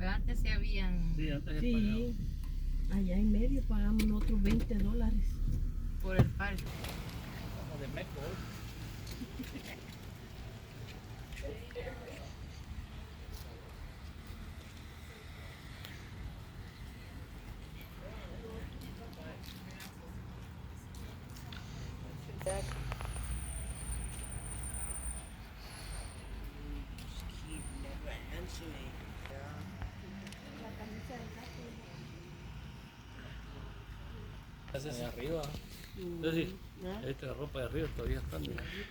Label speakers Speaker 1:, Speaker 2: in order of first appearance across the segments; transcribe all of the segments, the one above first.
Speaker 1: Pero antes se habían...
Speaker 2: Sí, antes
Speaker 3: Sí, allá en medio pagamos otros $20
Speaker 1: por el parque.
Speaker 2: como de Meco.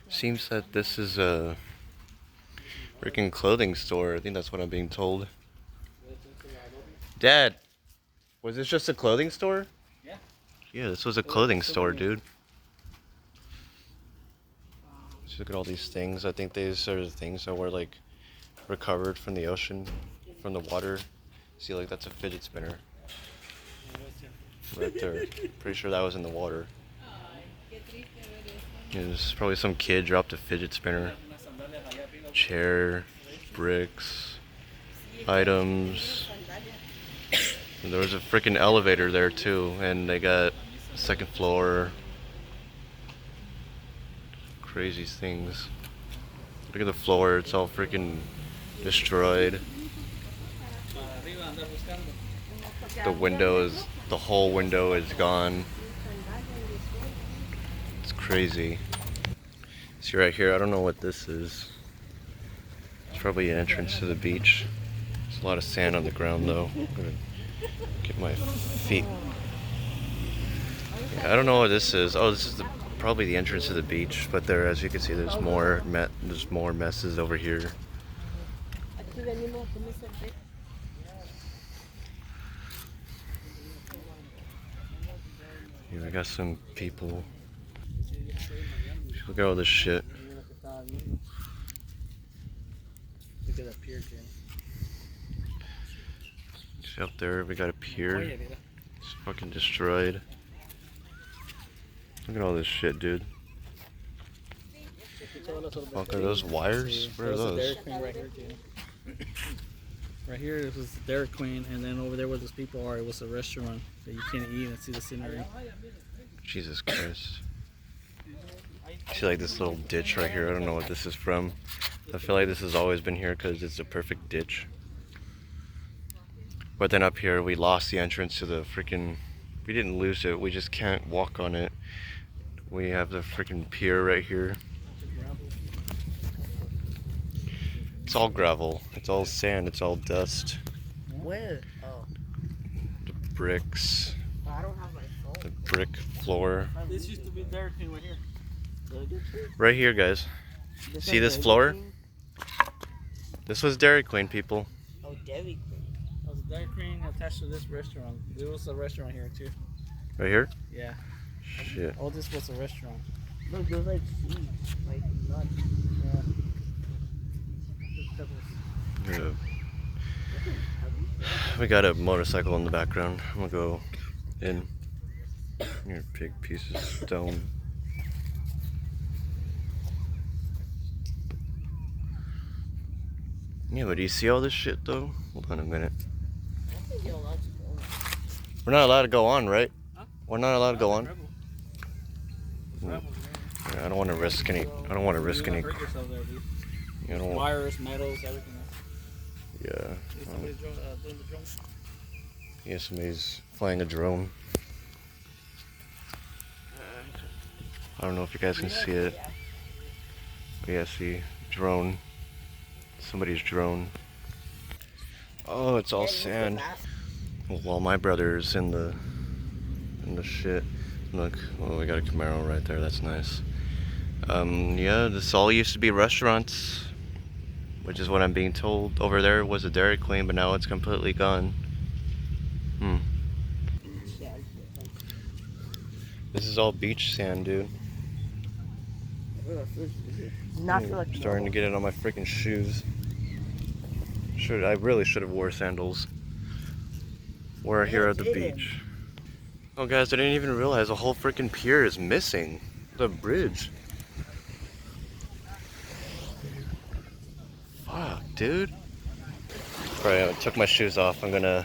Speaker 4: Seems that this is a freaking clothing store. I think that's what I'm being told. Dad, was this just a clothing store?
Speaker 2: Yeah.
Speaker 4: Yeah, this was a clothing store, dude. Just look at all these things. I think these are the things that were like recovered from the ocean, from the water. See, like that's a fidget spinner. Right there. Pretty sure that was in the water. Yeah, there's probably some kid dropped a fidget spinner. Chair, bricks, items. And there was a freaking elevator there too, and they got second floor. Crazy things. Look at the floor, it's all freaking destroyed. The whole window is gone. It's crazy. See right here, I don't know what this is. It's probably an entrance to the beach. There's a lot of sand on the ground though. I'm gonna get my feet. Yeah, I don't know what this is. Oh, this is probably the entrance to the beach, but there, as you can see, there's more messes over here. Here we got some people. Look at all this shit.
Speaker 2: Look at that pier, Jim.
Speaker 4: See up there, we got a pier. It's fucking destroyed. Look at all this shit, dude. What the fuck are those wires? What are those?
Speaker 2: Right here, Jim. Right here, it was the Dairy Queen, and then over there where those people are, it was a restaurant that you can't eat and see the scenery.
Speaker 4: Jesus Christ. See, like this little ditch right here. I don't know what this is from. I feel like this has always been here because it's a perfect ditch. But then up here, we lost the entrance to the freaking... We didn't lose it, we just can't walk on it. We have the freaking pier right here. It's all gravel. It's all sand. It's all dust.
Speaker 3: Where? Oh.
Speaker 4: The bricks.
Speaker 3: I don't have my phone.
Speaker 4: The brick floor.
Speaker 2: This used to be Dairy Queen right here.
Speaker 4: Right here, guys. See this floor? This was Dairy Queen, people.
Speaker 3: Oh, Dairy Queen.
Speaker 2: That was a Dairy Queen attached to this restaurant. There was a restaurant here too.
Speaker 4: Right here?
Speaker 2: Yeah.
Speaker 4: Shit.
Speaker 2: All this was a restaurant.
Speaker 3: Look, there's like seeds. Like nuts.
Speaker 2: Yeah.
Speaker 4: Yeah. We got a motorcycle in the background. I'm gonna go in. Here, big piece of stone. Yeah, but do you see all this shit though? Hold on a minute. We're not allowed to go on, right?
Speaker 2: Huh?
Speaker 4: We're not allowed to go on.
Speaker 2: Yeah,
Speaker 4: I don't want to risk any. I don't want to risk any.
Speaker 2: hurt yourself there, dude.
Speaker 4: I don't want.
Speaker 2: Wires, metals, everything.
Speaker 4: Yeah.
Speaker 2: Somebody's doing the drone.
Speaker 4: Yeah, somebody's flying a drone. I don't know if you guys can see it. But yeah, see, drone. Somebody's drone. Oh, it's all sand. Well, my brother's in the shit. Look, oh, we got a Camaro right there. That's nice. Yeah, this all used to be restaurants, which is what I'm being told. Over there was a Dairy Queen, but now it's completely gone. This is all beach sand, dude.
Speaker 3: Not for like
Speaker 4: Starting to get it on my freaking shoes. I really should have wore sandals. We're here at the beach. Oh guys, I didn't even realize the whole freaking pier is missing. The bridge. Fuck, dude. Right, I took my shoes off. I'm gonna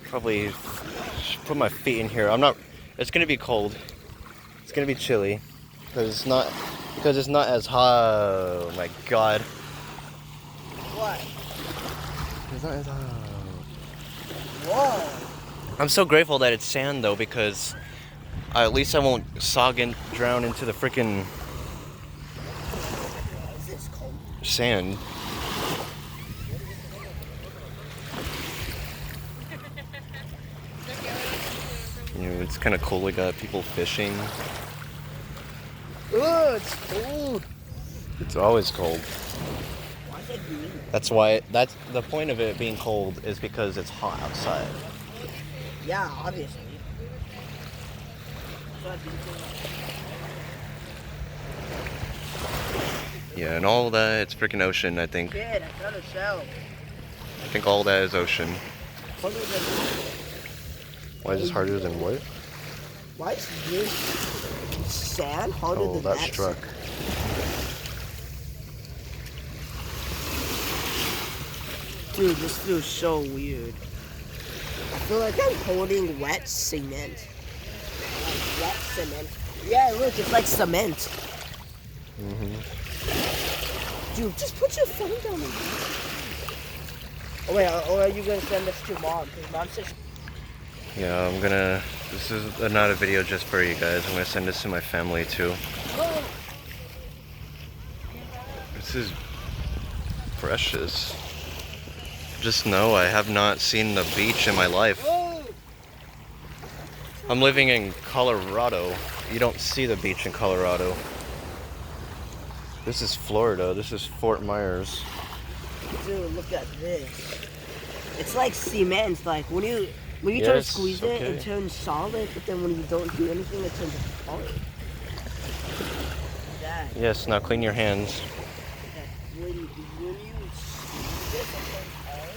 Speaker 4: probably put my feet in here. I'm not. It's gonna be cold. It's gonna be chilly because it's not as hot. Oh my god.
Speaker 3: What?
Speaker 4: It's not as hot.
Speaker 3: Whoa.
Speaker 4: I'm so grateful that it's sand though, because at least I won't drown into the freaking
Speaker 3: Is this cold?
Speaker 4: sand. You know, it's kind of cool. We got people fishing.
Speaker 3: Oh, it's cold.
Speaker 4: It's always cold.
Speaker 3: Why is it green?
Speaker 4: That's the point of it being cold, is because it's hot outside.
Speaker 3: Yeah, obviously.
Speaker 4: Yeah, and all that, it's freaking ocean, I think.
Speaker 3: Kid, I found a shell.
Speaker 4: I think all that is ocean.
Speaker 3: Harder than
Speaker 4: Why is this harder than what?
Speaker 3: Why is this sand harder
Speaker 4: Oh,
Speaker 3: than
Speaker 4: that
Speaker 3: that?
Speaker 4: struck.
Speaker 3: Dude, this feels so weird. I feel like I'm holding wet cement. Like wet cement. Yeah, look, it's like cement. Dude, just put your phone down. Oh wait, or are you gonna send this to mom? Because mom says.
Speaker 4: Yeah, this is not a video just for you guys. I'm gonna send this to my family too. This is precious. Just know I have not seen the beach in my life. I'm living in Colorado. You don't see the beach in Colorado. This is Florida. This is Fort Myers.
Speaker 3: Dude, look at this. It's like cement. Like when you try to
Speaker 4: Yes,
Speaker 3: squeeze it,
Speaker 4: okay.
Speaker 3: it turns solid. But then when you don't do anything, it turns hard. That.
Speaker 4: Yes, now clean your hands.
Speaker 3: When you squeeze it, it turns hard.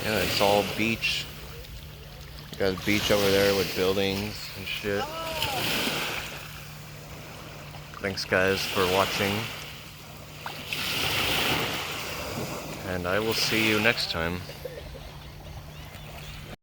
Speaker 4: Yeah, it's all beach. You got a beach over there with buildings and shit. Thanks guys for watching. And I will see you next time.